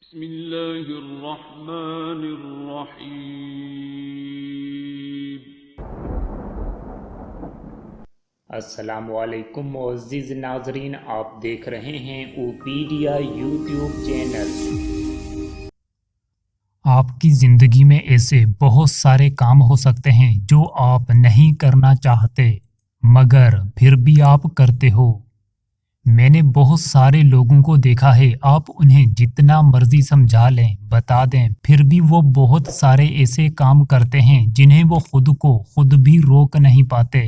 بسم اللہ الرحمن الرحیم۔ السلام علیکم معزز ناظرین، آپ دیکھ رہے ہیں اوپیڈیا یوٹیوب چینل۔ آپ کی زندگی میں ایسے بہت سارے کام ہو سکتے ہیں جو آپ نہیں کرنا چاہتے مگر پھر بھی آپ کرتے ہو۔ میں نے بہت سارے لوگوں کو دیکھا ہے، آپ انہیں جتنا مرضی سمجھا لیں، بتا دیں، پھر بھی وہ بہت سارے ایسے کام کرتے ہیں جنہیں وہ خود بھی روک نہیں پاتے۔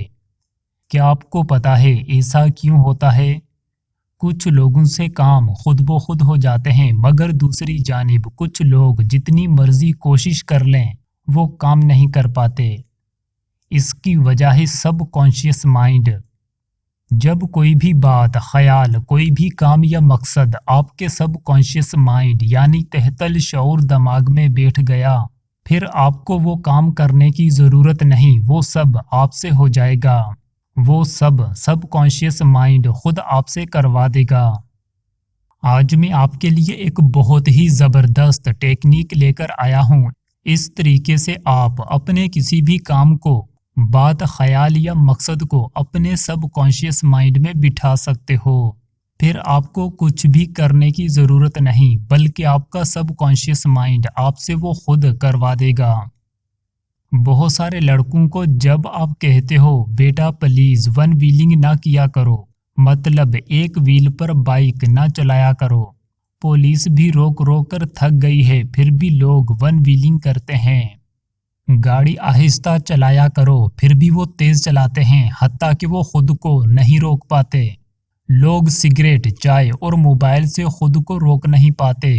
کیا آپ کو پتا ہے ایسا کیوں ہوتا ہے؟ کچھ لوگوں سے کام خود بخود ہو جاتے ہیں مگر دوسری جانب کچھ لوگ جتنی مرضی کوشش کر لیں وہ کام نہیں کر پاتے۔ اس کی وجہ ہے سب کانشیس مائنڈ۔ جب کوئی بھی بات، خیال، کوئی بھی کام یا مقصد آپ کے سب کانشیس مائنڈ یعنی تحت الشعور دماغ میں بیٹھ گیا، پھر آپ کو وہ کام کرنے کی ضرورت نہیں، وہ سب آپ سے ہو جائے گا، وہ سب کانشیس مائنڈ خود آپ سے کروا دے گا۔ آج میں آپ کے لیے ایک بہت ہی زبردست ٹیکنیک لے کر آیا ہوں۔ اس طریقے سے آپ اپنے کسی بھی کام کو، بات، خیال یا مقصد کو اپنے سب کانشیس مائنڈ میں بٹھا سکتے ہو۔ پھر آپ کو کچھ بھی کرنے کی ضرورت نہیں بلکہ آپ کا سب کانشیس مائنڈ آپ سے وہ خود کروا دے گا۔ بہت سارے لڑکوں کو جب آپ کہتے ہو بیٹا پلیز ون ویلنگ نہ کیا کرو، مطلب ایک ویل پر بائک نہ چلایا کرو، پولیس بھی روک کر تھک گئی ہے پھر بھی لوگ ون ویلنگ کرتے ہیں، گاڑی آہستہ چلایا کرو پھر بھی وہ تیز چلاتے ہیں حتیٰ کہ وہ خود کو نہیں روک پاتے، لوگ سگریٹ، چائے اور موبائل سے خود کو روک نہیں پاتے۔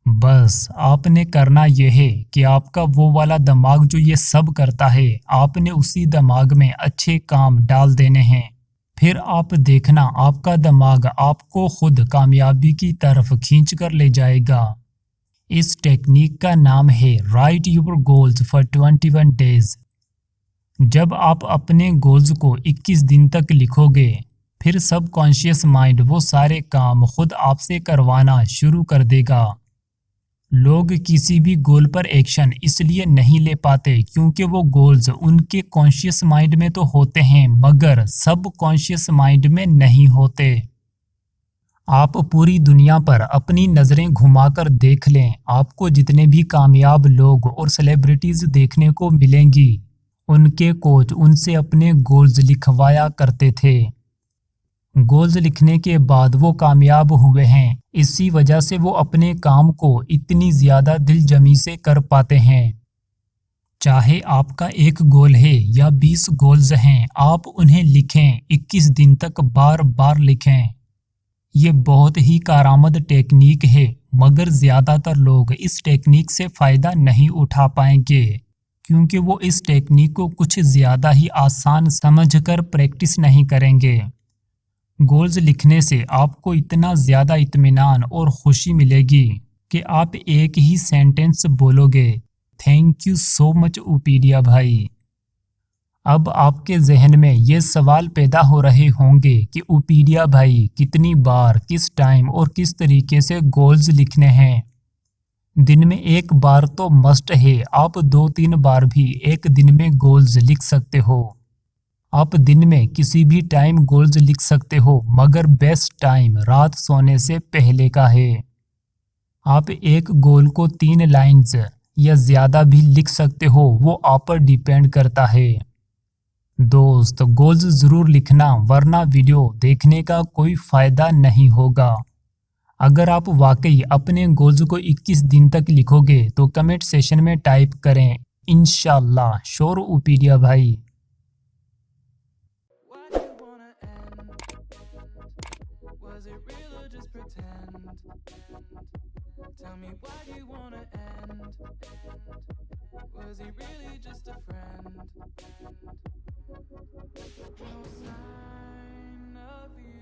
بس آپ نے کرنا یہ ہے کہ آپ کا وہ والا دماغ جو یہ سب کرتا ہے، آپ نے اسی دماغ میں اچھے کام ڈال دینے ہیں، پھر آپ دیکھنا آپ کا دماغ آپ کو خود کامیابی کی طرف کھینچ کر لے جائے گا۔ اس ٹیکنیک کا نام ہے write your goals for 21 days. جب آپ اپنے گولز کو 21 دن تک لکھو گے، پھر سب کانشیس مائنڈ وہ سارے کام خود آپ سے کروانا شروع کر دے گا۔ لوگ کسی بھی گول پر ایکشن اس لیے نہیں لے پاتے کیونکہ وہ گولز ان کے کانشیس مائنڈ میں تو ہوتے ہیں مگر سب کانشیس مائنڈ میں نہیں ہوتے۔ آپ پوری دنیا پر اپنی نظریں گھما کر دیکھ لیں، آپ کو جتنے بھی کامیاب لوگ اور سیلیبریٹیز دیکھنے کو ملیں گی، ان کے کوچ ان سے اپنے گولز لکھوایا کرتے تھے۔ گولز لکھنے کے بعد وہ کامیاب ہوئے ہیں، اسی وجہ سے وہ اپنے کام کو اتنی زیادہ دل جمی سے کر پاتے ہیں۔ چاہے آپ کا ایک گول ہے یا 20 گولز ہیں، آپ انہیں لکھیں، 21 دن تک بار بار لکھیں۔ یہ بہت ہی کارآمد ٹیکنیک ہے مگر زیادہ تر لوگ اس ٹیکنیک سے فائدہ نہیں اٹھا پائیں گے کیونکہ وہ اس ٹیکنیک کو کچھ زیادہ ہی آسان سمجھ کر پریکٹس نہیں کریں گے۔ گولز لکھنے سے آپ کو اتنا زیادہ اطمینان اور خوشی ملے گی کہ آپ ایک ہی سینٹنس بولو گے، تھینک یو سو مچ اوپیڈیا بھائی۔ اب آپ کے ذہن میں یہ سوال پیدا ہو رہے ہوں گے کہ اوپیڈیا بھائی کتنی بار، کس ٹائم اور کس طریقے سے گولز لکھنے ہیں؟ دن میں ایک بار تو مسٹ ہے، آپ 2-3 بار بھی ایک دن میں گولز لکھ سکتے ہو۔ آپ دن میں کسی بھی ٹائم گولز لکھ سکتے ہو مگر بیسٹ ٹائم رات سونے سے پہلے کا ہے۔ آپ ایک گول کو 3 لائنز یا زیادہ بھی لکھ سکتے ہو، وہ آپ پر ڈیپینڈ کرتا ہے۔ دوست، گولز ضرور لکھنا ورنہ ویڈیو دیکھنے کا کوئی فائدہ نہیں ہوگا۔ اگر آپ واقعی اپنے گولز کو 21 دن تک لکھو گے تو کمنٹ سیشن میں ٹائپ کریں انشاءاللہ شور اوپیڈیا بھائی۔ Was it real or just pretend? Tell me why do you wanna end? Was he really just a friend? No sign of you.